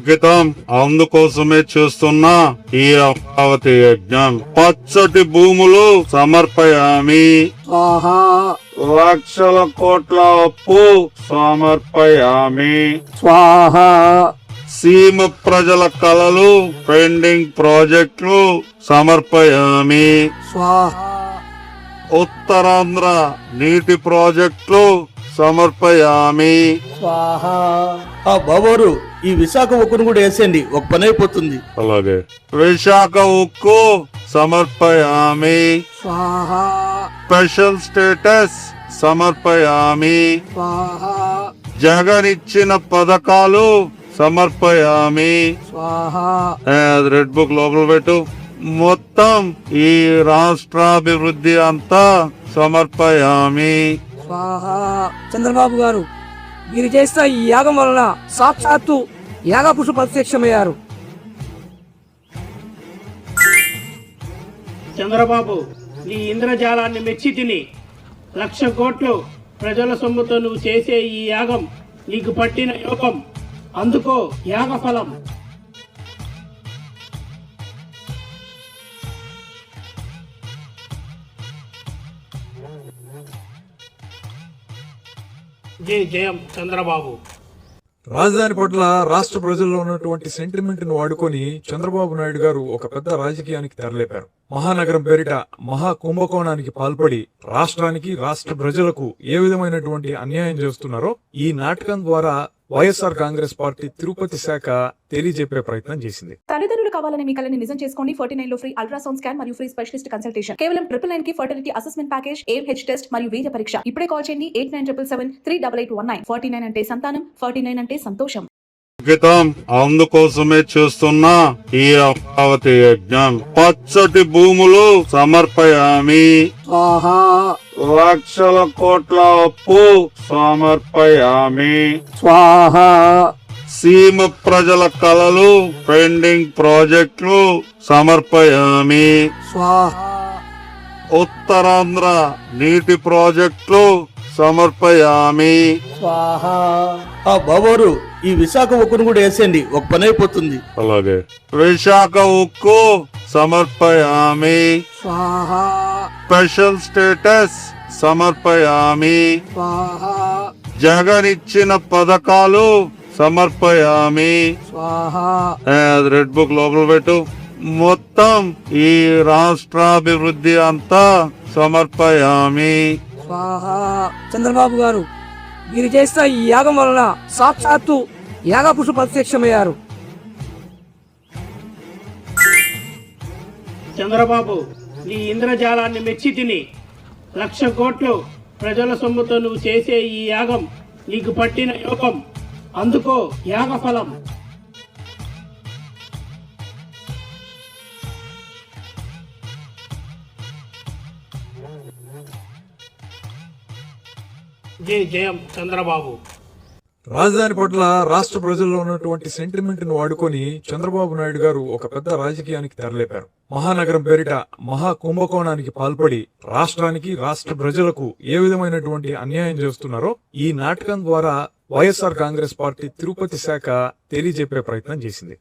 గీతం అందుకోసమే చూస్తున్న ఈ అమరావతి యజ్ఞం. పచ్చటి భూములు సమర్పయామి. స్వాహా. లక్షల కోట్ల అప్పు సమర్పయామి. స్వాహా. సీమ ప్రజల కలలు పెండింగ్ ప్రాజెక్టులు సమర్పయామి. స్వాహా. ఉత్తరాంధ్ర నీటి ప్రాజెక్టులు సమర్పయామి. స్వాహా. బాబోరు ఈ విశాఖ ఉక్కును కూడా వేసేయండి, ఒక పని అయిపోతుంది. అలాగే విశాఖ ఉక్కు సమర్పయామి. స్వాహా. స్పెషల్ స్టేటస్ సమర్పయామి. స్వాహా. జగన్ ఇచ్చిన పథకాలు సమర్పయామి. స్వాహా. రెడ్ బుక్ లోపల పెట్టు. మొత్తం ఈ రాష్ట్రాభివృద్ధి అంతా సమర్పయామి. స్వాహా. చంద్రబాబు గారు, మీరు చేసిన ఈ యాగం వలన సాక్షాత్తు యాగపురుషు ప్రత్యక్షమయ్యారు. చంద్రబాబు, నీ ఇంద్రజాలాన్ని మెచ్చి తిని 1,00,000 కోట్లు ప్రజల సొమ్ముతో నువ్వు చేసే ఈ యాగం నీకు పట్టిన యోగం. అందుకో యాగఫలం. జై జయం చంద్రబాబు. రాజధాని పట్ల రాష్ట్ర ప్రజల్లో ఉన్నటువంటి సెంటిమెంట్ ను వాడుకొని చంద్రబాబు నాయుడు గారు ఒక పెద్ద రాజకీయానికి తెరలేపారు. మహానగరం పేరిట మహా కుంభకోణానికి పాల్పడి రాష్ట్రానికి, రాష్ట్ర ప్రజలకు ఏ విధమైనటువంటి అన్యాయం చేస్తున్నారో ఈ నాటకం ద్వారా వైఎస్ఆర్ కాంగ్రెస్ పార్టీ తిరుపతి శాఖ తెలియజెప్పే ప్రయత్నం చేసింది. తల్లిదండ్రులు కావాలని మీ కలని నిజం చేసుకోండి. 49 లో ఫ్రీ అల్ట్రాసౌండ్ స్కాన్ మరియు ఫ్రీ స్పెషలిస్ట్ కన్సల్టేషన్. కేవలం 999 కి fertility assessment package, AMH test మరియు వీర్య పరీక్ష. ఇప్పుడే కాల్ చేయండి 8977738819. 49 అంటే సంతానం, 49 అంటే సంతోషం. గీతం అందుకోసమే చూస్తున్న ఈ అమరావతి యజ్ఞం. పచ్చటి భూములు సమర్పయామి. స్వాహా. లక్షల కోట్ల అప్పు సమర్పయామి. స్వాహా. సీమ ప్రజల కలలు పెండింగ్ ప్రాజెక్టులు సమర్పయామి. స్వాహా. ఉత్తరాంధ్ర నీటి ప్రాజెక్టులు సమర్పయామి. స్వాహా. బాబోరు ఈ విశాఖ ఉక్కును కూడా వేసేయండి, ఒక పని అయిపోతుంది. అలాగే విశాఖ ఉక్కు సమర్పయామి. స్వాహా. స్పెషల్ స్టేటస్ సమర్పయామి. స్వాహా. జగన్ ఇచ్చిన పథకాలు సమర్పయామి. స్వాహా. రెడ్ బుక్ లోపల పెట్టు. మొత్తం ఈ రాష్ట్రాభివృద్ధి అంతా సమర్పయామి. స్వాహా. చంద్రబాబు గారు, మీరు చేసిన ఈ యాగం వలన సాక్షాత్తు యాగపురుషు ప్రత్యక్షమయ్యారు. చంద్రబాబు, నీ ఇంద్రజాలాన్ని మెచ్చి తిని 1,00,000 కోట్లు ప్రజల సొమ్ముతో నువ్వు చేసే ఈ యాగం నీకు పట్టిన యోగం. అందుకో యాగఫలం. జై జయం చంద్రబాబు. రాజధాని పట్ల రాష్ట్ర ప్రజల్లో ఉన్నటువంటి సెంటిమెంట్ ను వాడుకొని చంద్రబాబు నాయుడు గారు ఒక పెద్ద రాజకీయానికి తెరలేపారు. మహానగరం పేరిట మహా కుంభకోణానికి పాల్పడి రాష్ట్రానికి, రాష్ట్ర ప్రజలకు ఏ విధమైనటువంటి అన్యాయం చేస్తున్నారో ఈ నాటకం ద్వారా వైఎస్ఆర్ కాంగ్రెస్ పార్టీ తిరుపతి శాఖ తెలియజెప్పే ప్రయత్నం చేసింది.